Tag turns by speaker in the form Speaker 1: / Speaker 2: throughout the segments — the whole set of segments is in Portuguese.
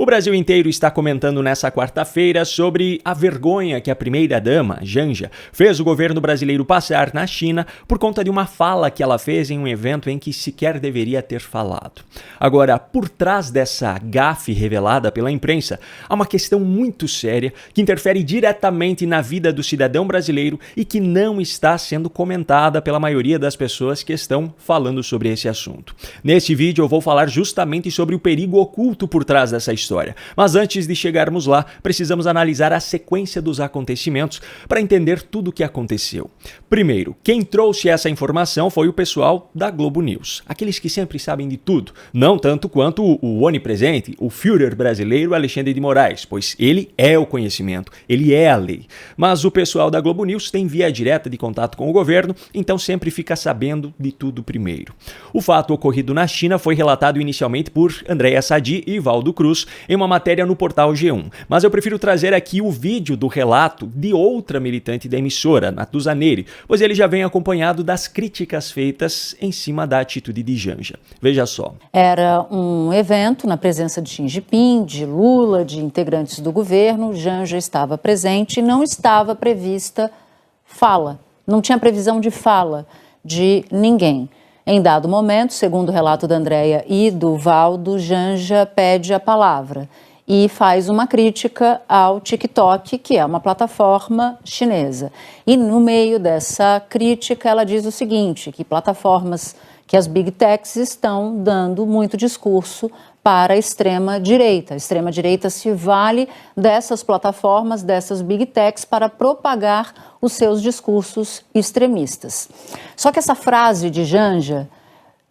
Speaker 1: O Brasil inteiro está comentando nessa quarta-feira sobre a vergonha que a primeira-dama, Janja, fez o governo brasileiro passar na China por conta de uma fala que ela fez em um evento em que sequer deveria ter falado. Agora, por trás dessa gafe revelada pela imprensa, há uma questão muito séria que interfere diretamente na vida do cidadão brasileiro e que não está sendo comentada pela maioria das pessoas que estão falando sobre esse assunto. Neste vídeo eu vou falar justamente sobre o perigo oculto por trás dessa história. Mas antes de chegarmos lá, precisamos analisar a sequência dos acontecimentos para entender tudo o que aconteceu. Primeiro, quem trouxe essa informação foi o pessoal da Globo News, aqueles que sempre sabem de tudo, não tanto quanto o onipresente, o Führer brasileiro Alexandre de Moraes, pois ele é o conhecimento, ele é a lei. Mas o pessoal da Globo News tem via direta de contato com o governo, então sempre fica sabendo de tudo primeiro. O fato ocorrido na China foi relatado inicialmente por Andréa Sadi e Valdo Cruz em uma matéria no portal G1, mas eu prefiro trazer aqui o vídeo do relato de outra militante da emissora, Natuza Neri, pois ele já vem acompanhado das críticas feitas em cima da atitude de Janja. Veja só.
Speaker 2: Era um evento na presença de Xi Jinping, de Lula, de integrantes do governo. Janja estava presente e não estava prevista fala, não tinha previsão de fala de ninguém. Em dado momento, segundo o relato da Andréa e do Valdo, Janja pede a palavra e faz uma crítica ao TikTok, que é uma plataforma chinesa. E no meio dessa crítica ela diz o seguinte, que plataformas, que as Big Techs estão dando muito discurso para a extrema-direita. A extrema-direita se vale dessas plataformas, dessas Big Techs, para propagar os seus discursos extremistas. Só que essa frase de Janja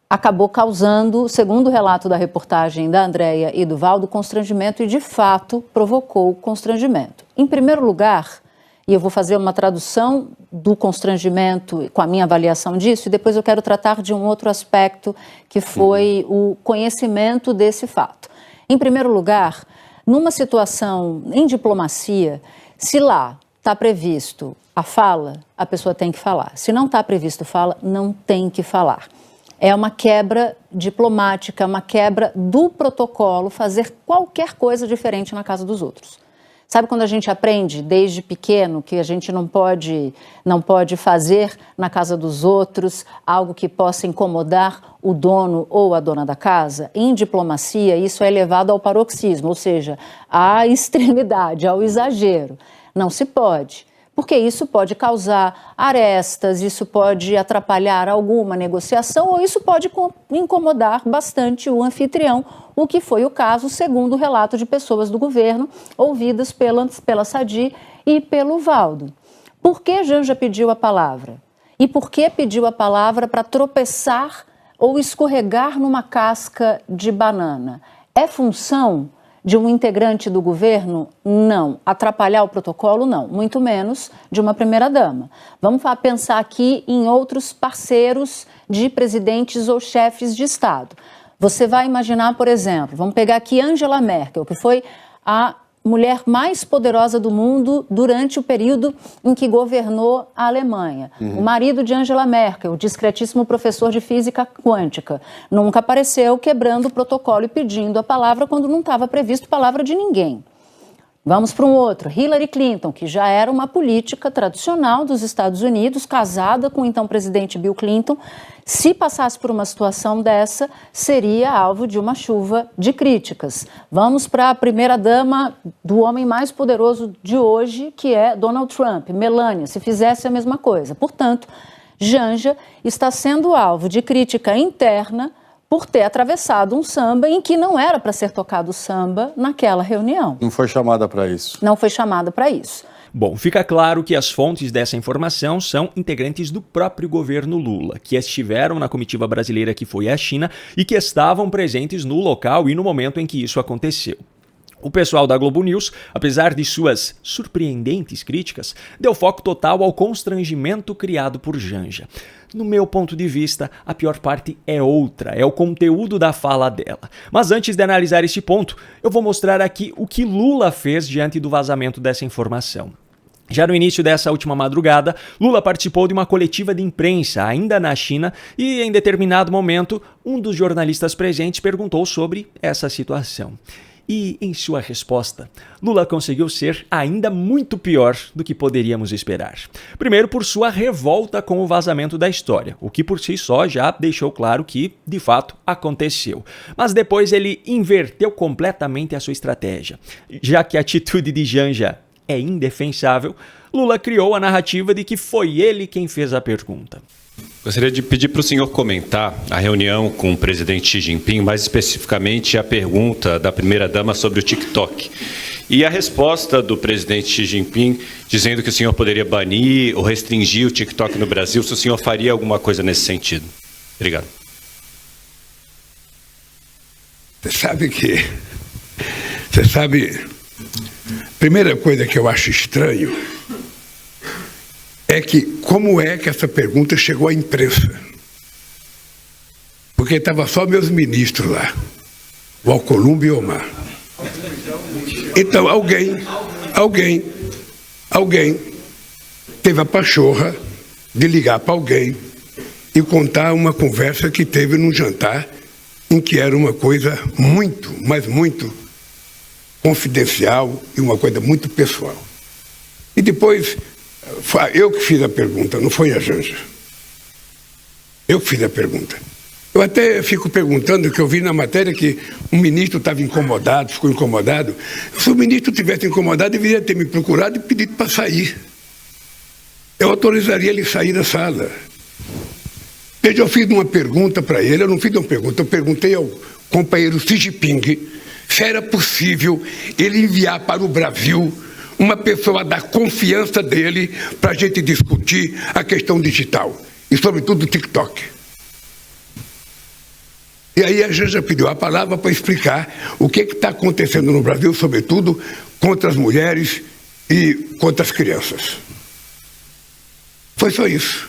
Speaker 2: acabou causando, segundo o relato da reportagem da Andréa e do Valdo, constrangimento e, de fato, provocou constrangimento. Em primeiro lugar, e eu vou fazer uma tradução do constrangimento com a minha avaliação disso, e depois eu quero tratar de um outro aspecto que foi o conhecimento desse fato. Em primeiro lugar, numa situação em diplomacia, se lá está previsto a fala, a pessoa tem que falar. Se não está previsto fala, não tem que falar. É uma quebra diplomática, uma quebra do protocolo fazer qualquer coisa diferente na casa dos outros. Sabe quando a gente aprende desde pequeno que a gente não pode fazer na casa dos outros algo que possa incomodar o dono ou a dona da casa? Em diplomacia, isso é levado ao paroxismo, ou seja, à extremidade, ao exagero. Não se pode, porque isso pode causar arestas, isso pode atrapalhar alguma negociação ou isso pode incomodar bastante o anfitrião, o que foi o caso, segundo o relato de pessoas do governo, ouvidas pela Sadi e pelo Valdo. Por que Janja pediu a palavra? E por que pediu a palavra para tropeçar ou escorregar numa casca de banana? É função de um integrante do governo? Não. Atrapalhar o protocolo? Não. Muito menos de uma primeira-dama. Vamos pensar aqui em outros parceiros de presidentes ou chefes de Estado. Você vai imaginar, por exemplo, vamos pegar aqui Angela Merkel, que foi a mulher mais poderosa do mundo durante o período em que governou a Alemanha. O marido de Angela Merkel, o discretíssimo professor de física quântica, nunca apareceu quebrando o protocolo e pedindo a palavra quando não estava previsto palavra de ninguém. Vamos para um outro, Hillary Clinton, que já era uma política tradicional dos Estados Unidos, casada com o então presidente Bill Clinton. Se passasse por uma situação dessa, seria alvo de uma chuva de críticas. Vamos para a primeira-dama do homem mais poderoso de hoje, que é Donald Trump, Melania, se fizesse a mesma coisa. Portanto, Janja está sendo alvo de crítica interna por ter atravessado um samba em que não era para ser tocado samba naquela reunião.
Speaker 3: Não foi chamada para isso.
Speaker 2: Não foi chamada para isso.
Speaker 1: Bom, fica claro que as fontes dessa informação são integrantes do próprio governo Lula, que estiveram na comitiva brasileira que foi à China e que estavam presentes no local e no momento em que isso aconteceu. O pessoal da Globo News, apesar de suas surpreendentes críticas, deu foco total ao constrangimento criado por Janja. No meu ponto de vista, a pior parte é outra, é o conteúdo da fala dela. Mas antes de analisar esse ponto, eu vou mostrar aqui o que Lula fez diante do vazamento dessa informação. Já no início dessa última madrugada, Lula participou de uma coletiva de imprensa, ainda na China, e em determinado momento, um dos jornalistas presentes perguntou sobre essa situação. E, em sua resposta, Lula conseguiu ser ainda muito pior do que poderíamos esperar. Primeiro, por sua revolta com o vazamento da história, o que por si só já deixou claro que, de fato, aconteceu. Mas depois ele inverteu completamente a sua estratégia. Já que a atitude de Janja é indefensável, Lula criou a narrativa de que foi ele quem fez a pergunta.
Speaker 3: Gostaria de pedir para o senhor comentar a reunião com o presidente Xi Jinping, mais especificamente a pergunta da primeira-dama sobre o TikTok. E a resposta do presidente Xi Jinping dizendo que o senhor poderia banir ou restringir o TikTok no Brasil, se o senhor faria alguma coisa nesse sentido. Obrigado.
Speaker 4: Você sabe, primeira coisa que eu acho estranho é que como é que essa pergunta chegou à imprensa? Porque estava só meus ministros lá, o Alcolumbre e o Omar. Então alguém teve a pachorra de ligar para alguém e contar uma conversa que teve num jantar em que era uma coisa muito, mas muito confidencial e uma coisa muito pessoal. E depois, eu que fiz a pergunta, não foi a Janja. Eu que fiz a pergunta. Eu até fico perguntando, que eu vi na matéria que um ministro estava incomodado, ficou incomodado. Se o ministro tivesse incomodado, deveria ter me procurado e pedido para sair. Eu autorizaria ele sair da sala. Veja, eu fiz uma pergunta para ele, eu não fiz uma pergunta, eu perguntei ao companheiro Xi Jinping se era possível ele enviar para o Brasil uma pessoa da confiança dele para a gente discutir a questão digital e, sobretudo, o TikTok. E aí a Janja pediu a palavra para explicar o que está acontecendo no Brasil, sobretudo contra as mulheres e contra as crianças. Foi só isso.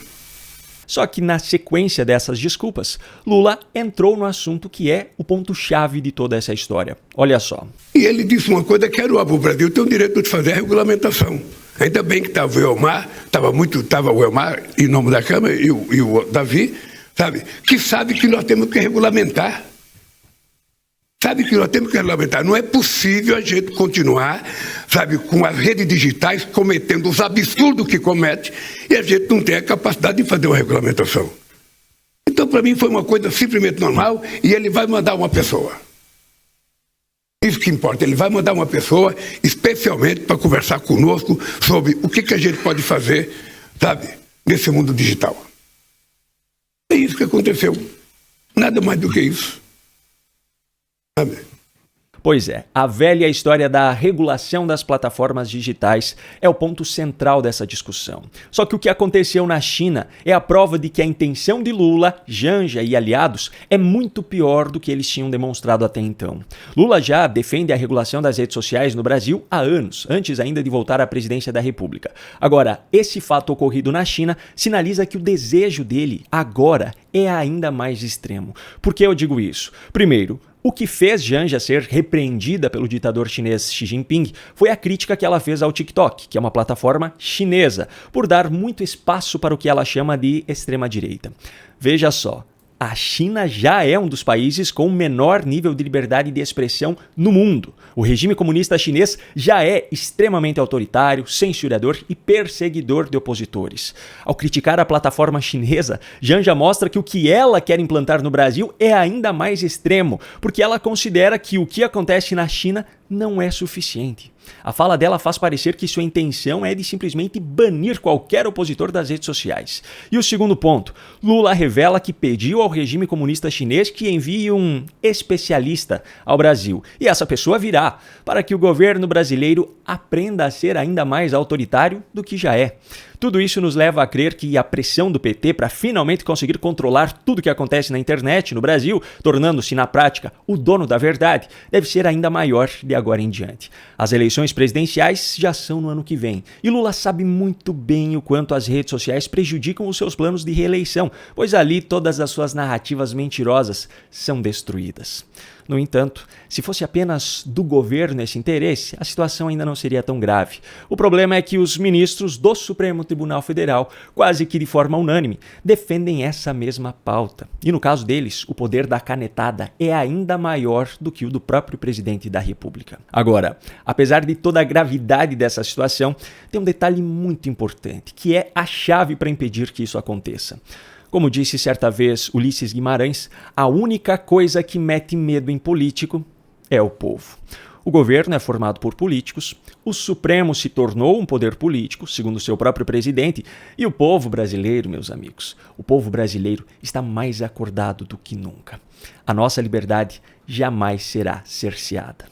Speaker 1: Só que na sequência dessas desculpas, Lula entrou no assunto que é o ponto-chave de toda essa história. Olha só.
Speaker 4: E ele disse uma coisa que era o Brasil tem o direito de fazer a regulamentação. Ainda bem que estava o Elmar, estava o Elmar em nome da Câmara e o Davi, que sabe que nós temos que regulamentar. Não é possível a gente continuar, com as redes digitais cometendo os absurdos que comete e a gente não tem a capacidade de fazer uma regulamentação. Então, para mim, foi uma coisa simplesmente normal e ele vai mandar uma pessoa. Isso que importa, ele vai mandar uma pessoa especialmente para conversar conosco sobre o que a gente pode fazer, nesse mundo digital. É isso que aconteceu. Nada mais do que isso.
Speaker 1: Pois é, a velha história da regulação das plataformas digitais é o ponto central dessa discussão. Só que o que aconteceu na China é a prova de que a intenção de Lula, Janja e aliados é muito pior do que eles tinham demonstrado até então. Lula já defende a regulação das redes sociais no Brasil há anos, antes ainda de voltar à presidência da República. Agora, esse fato ocorrido na China sinaliza que o desejo dele agora é ainda mais extremo. Por que eu digo isso? Primeiro, o que fez Janja ser repreendida pelo ditador chinês Xi Jinping foi a crítica que ela fez ao TikTok, que é uma plataforma chinesa, por dar muito espaço para o que ela chama de extrema-direita. Veja só, a China já é um dos países com o menor nível de liberdade de expressão no mundo. O regime comunista chinês já é extremamente autoritário, censurador e perseguidor de opositores. Ao criticar a plataforma chinesa, Janja mostra que o que ela quer implantar no Brasil é ainda mais extremo, porque ela considera que o que acontece na China não é suficiente. A fala dela faz parecer que sua intenção é de simplesmente banir qualquer opositor das redes sociais. E o segundo ponto, Lula revela que pediu ao regime comunista chinês que envie um especialista ao Brasil. E essa pessoa virá, para que o governo brasileiro aprenda a ser ainda mais autoritário do que já é. Tudo isso nos leva a crer que a pressão do PT para finalmente conseguir controlar tudo que acontece na internet no Brasil, tornando-se na prática o dono da verdade, deve ser ainda maior de agora em diante. As eleições presidenciais já são no ano que vem, e Lula sabe muito bem o quanto as redes sociais prejudicam os seus planos de reeleição, pois ali todas as suas narrativas mentirosas são destruídas. No entanto, se fosse apenas do governo esse interesse, a situação ainda não seria tão grave. O problema é que os ministros do Supremo Tribunal Federal, quase que de forma unânime, defendem essa mesma pauta. E no caso deles, o poder da canetada é ainda maior do que o do próprio presidente da República. Agora, apesar de toda a gravidade dessa situação, tem um detalhe muito importante, que é a chave para impedir que isso aconteça. Como disse certa vez Ulisses Guimarães, a única coisa que mete medo em político é o povo. O governo é formado por políticos, o Supremo se tornou um poder político, segundo seu próprio presidente, e o povo brasileiro, meus amigos, o povo brasileiro está mais acordado do que nunca. A nossa liberdade jamais será cerceada.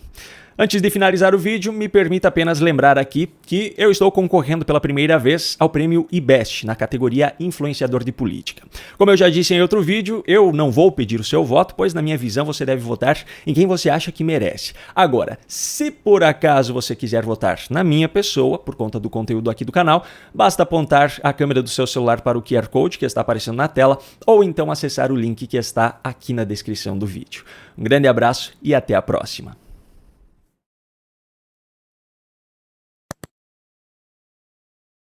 Speaker 1: Antes de finalizar o vídeo, me permita apenas lembrar aqui que eu estou concorrendo pela primeira vez ao prêmio IBEST, na categoria Influenciador de Política. Como eu já disse em outro vídeo, eu não vou pedir o seu voto, pois na minha visão você deve votar em quem você acha que merece. Agora, se por acaso você quiser votar na minha pessoa, por conta do conteúdo aqui do canal, basta apontar a câmera do seu celular para o QR Code que está aparecendo na tela, ou então acessar o link que está aqui na descrição do vídeo. Um grande abraço e até a próxima.